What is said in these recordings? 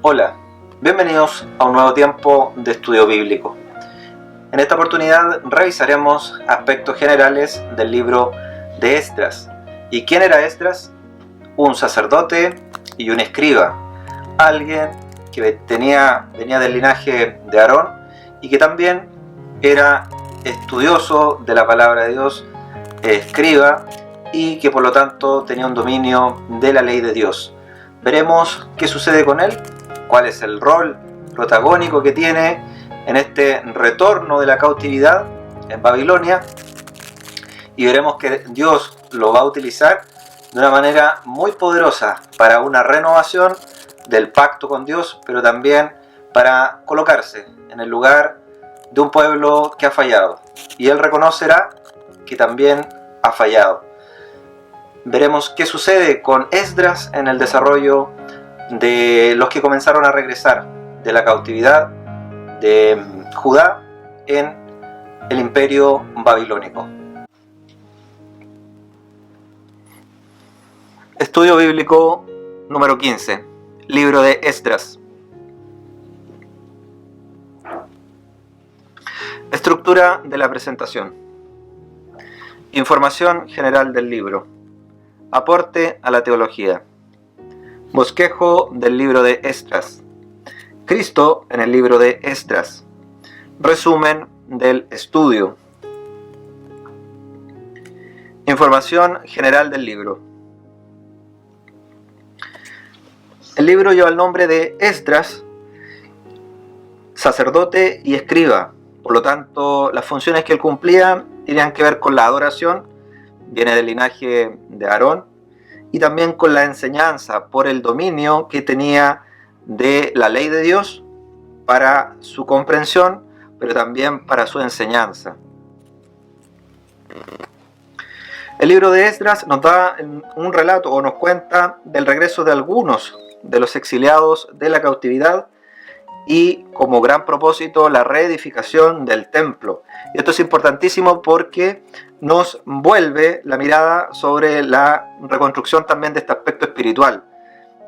Hola, bienvenidos a un nuevo tiempo de estudio bíblico. En esta oportunidad revisaremos aspectos generales del libro de Esdras. ¿Y quién era Esdras? Un sacerdote y un escriba, alguien que venía del linaje de Aarón y que también era estudioso de la palabra de Dios, escriba, y que por lo tanto tenía un dominio de la ley de Dios. Veremos qué sucede con él, cuál es el rol protagónico que tiene en este retorno de la cautividad en Babilonia, y veremos que Dios lo va a utilizar de una manera muy poderosa para una renovación del pacto con Dios, pero también para colocarse en el lugar de un pueblo que ha fallado, y él reconocerá que también ha fallado. Veremos qué sucede con Esdras en el desarrollo de los que comenzaron a regresar de la cautividad de Judá en el imperio babilónico. Estudio bíblico número 15, libro de Esdras. Estructura de la presentación. Información general del libro. Aporte a la teología. Bosquejo del libro de Esdras. Cristo en el libro de Esdras. Resumen del estudio. Información general del libro. El libro lleva el nombre de Esdras, sacerdote y escriba. Por lo tanto, las funciones que él cumplía tenían que ver con la adoración, viene del linaje de Aarón, y también con la enseñanza por el dominio que tenía de la ley de Dios para su comprensión, pero también para su enseñanza. El libro de Esdras nos da un relato o nos cuenta del regreso de algunos de los exiliados de la cautividad y como gran propósito la reedificación del templo. Y esto es importantísimo porque nos vuelve la mirada sobre la reconstrucción también de este aspecto espiritual,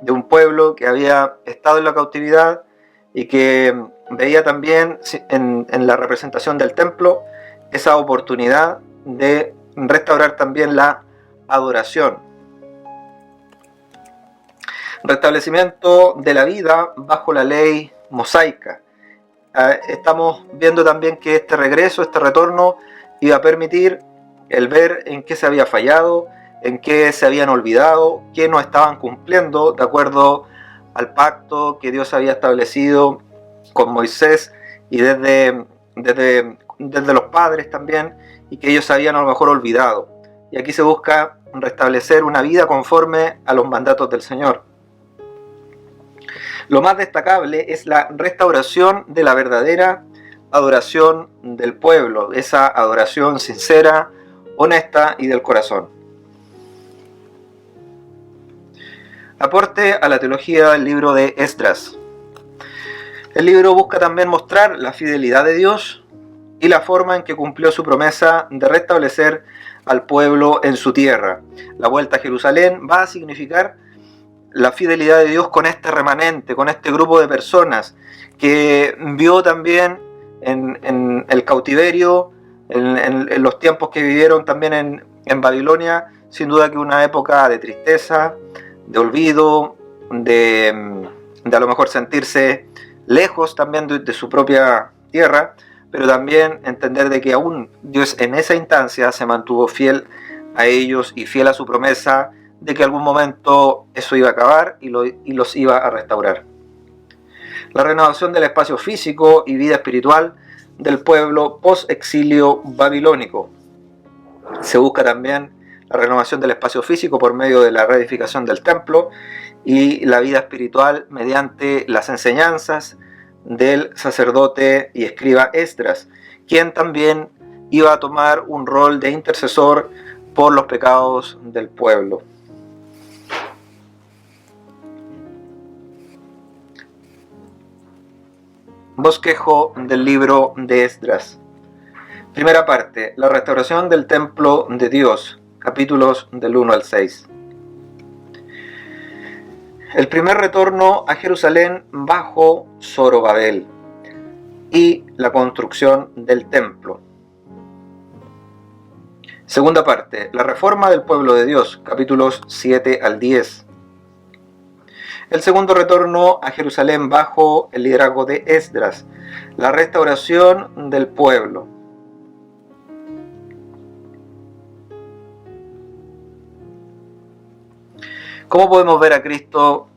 de un pueblo que había estado en la cautividad y que veía también en la representación del templo esa oportunidad de restaurar también la adoración. Restablecimiento de la vida bajo la ley mosaica. Estamos viendo también que este regreso, este retorno, iba a permitir el ver en qué se había fallado, en qué se habían olvidado, qué no estaban cumpliendo de acuerdo al pacto que Dios había establecido con Moisés y desde los padres también, y que ellos habían a lo mejor olvidado. Y aquí se busca restablecer una vida conforme a los mandatos del Señor. Lo más destacable es la restauración de la verdadera adoración del pueblo, esa adoración sincera, honesta y del corazón. Aporte a la teología del libro de Esdras. El libro busca también mostrar la fidelidad de Dios y la forma en que cumplió su promesa de restablecer al pueblo en su tierra. La vuelta a Jerusalén va a significar la fidelidad de Dios con este remanente, con este grupo de personas que vio también en el cautiverio, en los tiempos que vivieron también en Babilonia, sin duda que una época de tristeza, de olvido, de a lo mejor sentirse lejos también de su propia tierra, pero también entender de que aún Dios en esa instancia se mantuvo fiel a ellos y fiel a su promesa de que algún momento eso iba a acabar y los iba a restaurar. La renovación del espacio físico y vida espiritual del pueblo post-exilio babilónico. Se busca también la renovación del espacio físico por medio de la reedificación del templo y la vida espiritual mediante las enseñanzas del sacerdote y escriba Esdras, quien también iba a tomar un rol de intercesor por los pecados del pueblo. Bosquejo del libro de Esdras. Primera parte, la restauración del templo de Dios, capítulos del 1 al 6. El primer retorno a Jerusalén bajo Zorobabel y la construcción del templo. Segunda parte, la reforma del pueblo de Dios, capítulos 7 al 10. El segundo retorno a Jerusalén bajo el liderazgo de Esdras, la restauración del pueblo. ¿Cómo podemos ver a Cristo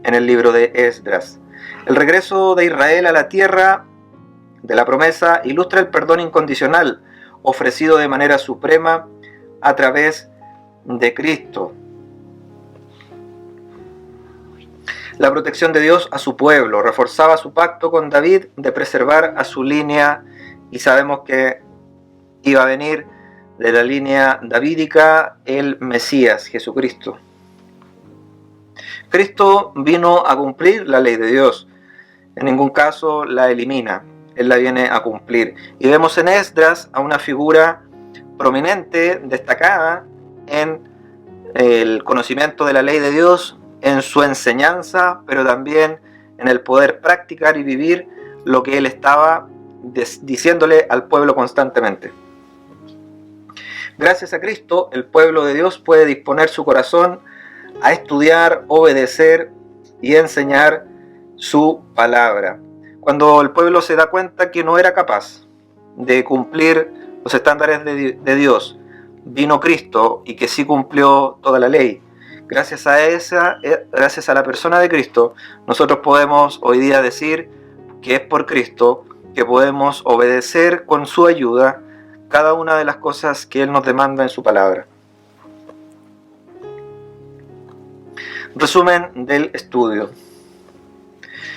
en el libro de Esdras? El regreso de Israel a la tierra de la promesa ilustra el perdón incondicional ofrecido de manera suprema a través de Cristo. La protección de Dios a su pueblo reforzaba su pacto con David de preservar a su línea, y sabemos que iba a venir de la línea davídica el Mesías, Jesucristo. Cristo vino a cumplir la ley de Dios, en ningún caso la elimina, Él la viene a cumplir. Y vemos en Esdras a una figura prominente, destacada en el conocimiento de la ley de Dios, en su enseñanza, pero también en el poder practicar y vivir lo que Él estaba diciéndole al pueblo constantemente. Gracias a Cristo, el pueblo de Dios puede disponer su corazón a estudiar, obedecer y enseñar su palabra. Cuando el pueblo se da cuenta que no era capaz de cumplir los estándares de Dios, vino Cristo y que sí cumplió toda la ley. Gracias a la persona de Cristo, nosotros podemos hoy día decir que es por Cristo que podemos obedecer con su ayuda cada una de las cosas que Él nos demanda en su palabra. Resumen del estudio.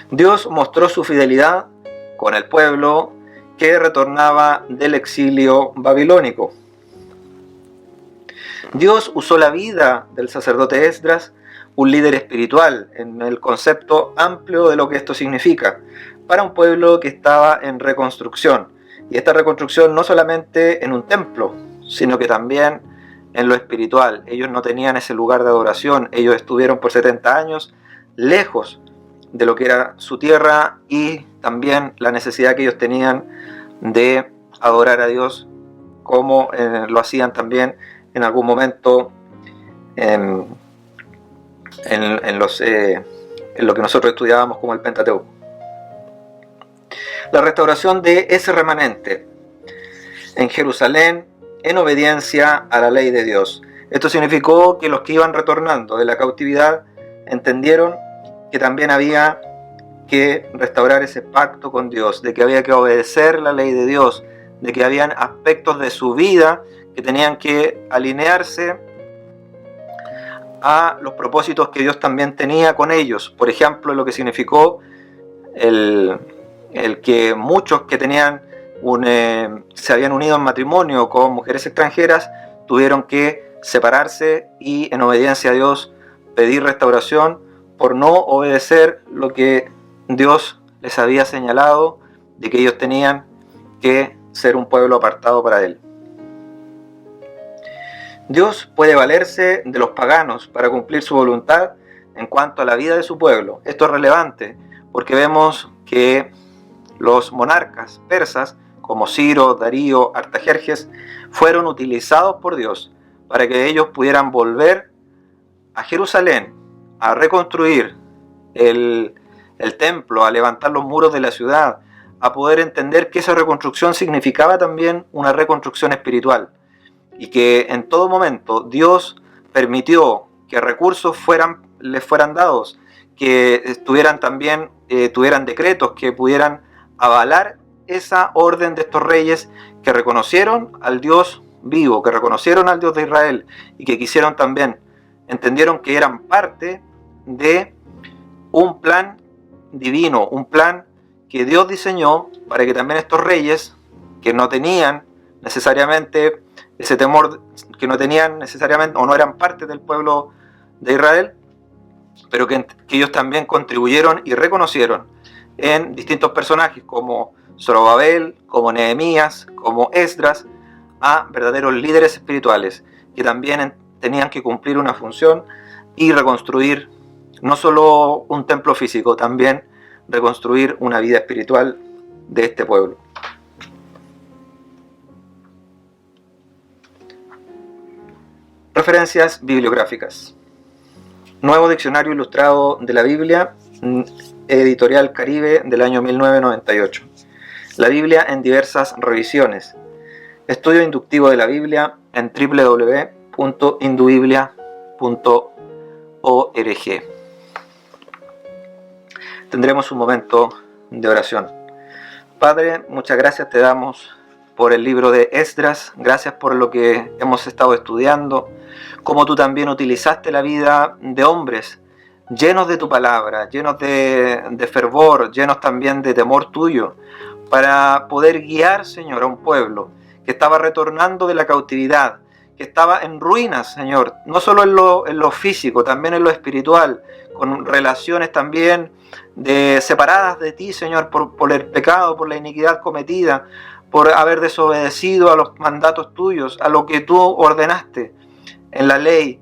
Dios mostró su fidelidad con el pueblo que retornaba del exilio babilónico. Dios usó la vida del sacerdote Esdras, un líder espiritual, en el concepto amplio de lo que esto significa, para un pueblo que estaba en reconstrucción. Y esta reconstrucción no solamente en un templo, sino que también en lo espiritual. Ellos no tenían ese lugar de adoración, ellos estuvieron por 70 años lejos de lo que era su tierra y también la necesidad que ellos tenían de adorar a Dios como lo hacían también en algún momento en lo que nosotros estudiábamos como el Pentateuco. La restauración de ese remanente en Jerusalén en obediencia a la ley de Dios. Esto significó que los que iban retornando de la cautividad entendieron que también había que restaurar ese pacto con Dios, de que había que obedecer la ley de Dios, de que habían aspectos de su vida que tenían que alinearse a los propósitos que Dios también tenía con ellos. Por ejemplo, lo que significó el que muchos que tenían se habían unido en matrimonio con mujeres extranjeras tuvieron que separarse y en obediencia a Dios pedir restauración por no obedecer lo que Dios les había señalado de que ellos tenían que ser un pueblo apartado para Él. Dios puede valerse de los paganos para cumplir su voluntad en cuanto a la vida de su pueblo. Esto es relevante porque vemos que los monarcas persas como Ciro, Darío, Artajerjes fueron utilizados por Dios para que ellos pudieran volver a Jerusalén a reconstruir el templo, a levantar los muros de la ciudad, a poder entender que esa reconstrucción significaba también una reconstrucción espiritual y que en todo momento Dios permitió que recursos les fueran dados, que tuvieran decretos que pudieran avalar esa orden de estos reyes que reconocieron al Dios vivo, que reconocieron al Dios de Israel y que entendieron que eran parte de un plan divino, un plan que Dios diseñó para que también estos reyes que no tenían necesariamente ese temor, que no tenían necesariamente o no eran parte del pueblo de Israel, pero que ellos también contribuyeron y reconocieron en distintos personajes como Zorobabel, como Nehemías, como Esdras, a verdaderos líderes espirituales que también tenían que cumplir una función y reconstruir no solo un templo físico, también reconstruir una vida espiritual de este pueblo. Referencias bibliográficas. Nuevo Diccionario Ilustrado de la Biblia, Editorial Caribe, del año 1998. La Biblia en diversas revisiones. Estudio inductivo de la Biblia en www.indubiblia.org. Tendremos un momento de oración. Padre, muchas gracias te damos por el libro de Esdras, gracias por lo que hemos estado estudiando, como tú también utilizaste la vida de hombres llenos de tu palabra, llenos de fervor, llenos también de temor tuyo, para poder guiar, Señor, a un pueblo que estaba retornando de la cautividad, que estaba en ruinas, Señor, no solo en lo físico, también en lo espiritual, con relaciones también separadas de ti, Señor, por el pecado, por la iniquidad cometida, por haber desobedecido a los mandatos tuyos, a lo que tú ordenaste en la ley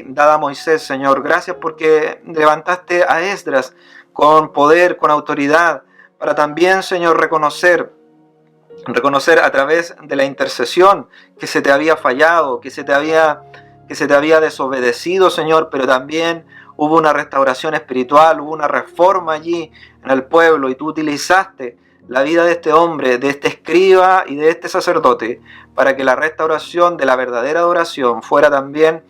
dada a Moisés, Señor. Gracias porque levantaste a Esdras con poder, con autoridad, para también, Señor, reconocer a través de la intercesión que se te había fallado, que se te había desobedecido, Señor, pero también hubo una restauración espiritual, hubo una reforma allí en el pueblo, y tú utilizaste la vida de este hombre, de este escriba y de este sacerdote, para que la restauración de la verdadera adoración fuera también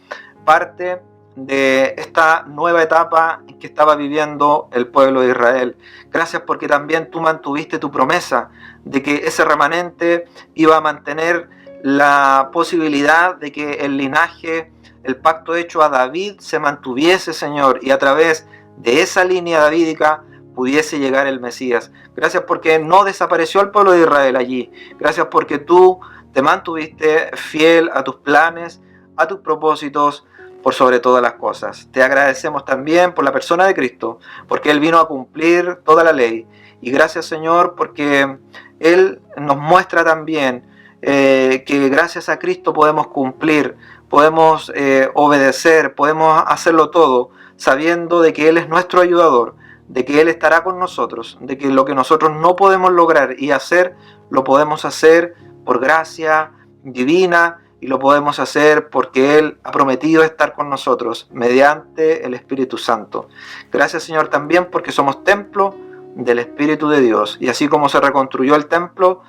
parte de esta nueva etapa en que estaba viviendo el pueblo de Israel. Gracias porque también tú mantuviste tu promesa de que ese remanente iba a mantener la posibilidad de que el linaje, el pacto hecho a David se mantuviese, Señor, y a través de esa línea davídica pudiese llegar el Mesías. Gracias porque no desapareció el pueblo de Israel allí. Gracias porque tú te mantuviste fiel a tus planes, a tus propósitos, por sobre todas las cosas. Te agradecemos también por la persona de Cristo, porque Él vino a cumplir toda la ley. Y gracias, Señor, porque Él nos muestra también que gracias a Cristo podemos cumplir, podemos obedecer, podemos hacerlo todo, sabiendo de que Él es nuestro ayudador, de que Él estará con nosotros, de que lo que nosotros no podemos lograr y hacer, lo podemos hacer por gracia divina, y lo podemos hacer porque Él ha prometido estar con nosotros mediante el Espíritu Santo. Gracias, Señor, también porque somos templo del Espíritu de Dios, y así como se reconstruyó el templo,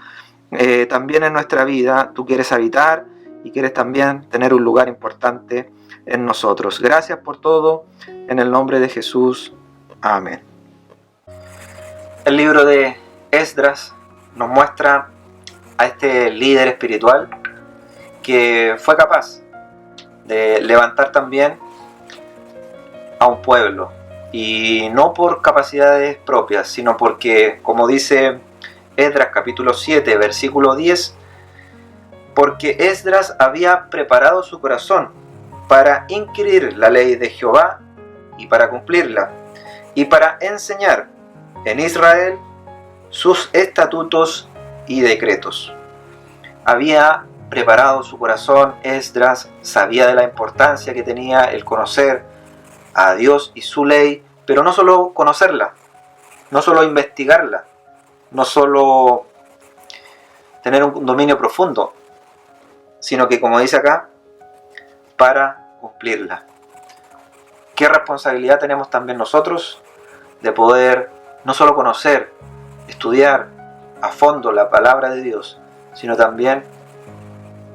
también en nuestra vida tú quieres habitar y quieres también tener un lugar importante en nosotros. Gracias por todo, en el nombre de Jesús. Amén. El libro de Esdras nos muestra a este líder espiritual que fue capaz de levantar también a un pueblo, y no por capacidades propias, sino porque, como dice Esdras capítulo 7, versículo 10, porque Esdras había preparado su corazón para inquirir la ley de Jehová y para cumplirla, y para enseñar en Israel sus estatutos y decretos. Había preparado su corazón. Esdras sabía de la importancia que tenía el conocer a Dios y su ley, pero no solo conocerla, no solo investigarla, no solo tener un dominio profundo, sino que, como dice acá, para cumplirla. ¿Qué responsabilidad tenemos también nosotros de poder no solo conocer, estudiar a fondo la palabra de Dios, sino también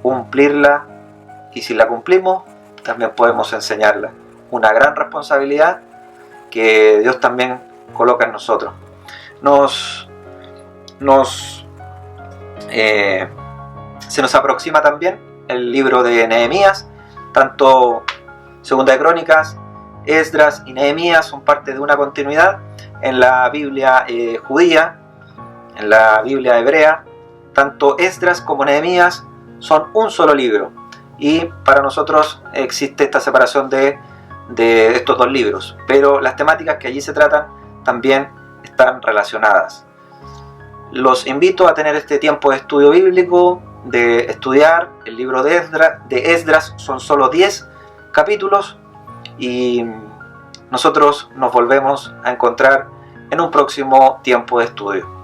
cumplirla? Y si la cumplimos, también podemos enseñarla. Una gran responsabilidad que Dios también coloca en nosotros. Se nos aproxima también el libro de Nehemías. Tanto Segunda de Crónicas, Esdras y Nehemías son parte de una continuidad en la Biblia judía, en la Biblia hebrea. Tanto Esdras como Nehemías son un solo libro, y para nosotros existe esta separación de estos dos libros, pero las temáticas que allí se tratan también están relacionadas. Los invito a tener este tiempo de estudio bíblico, de estudiar el libro de Esdras. Son solo 10 capítulos, y Nosotros nos volvemos a encontrar en un próximo tiempo de estudio.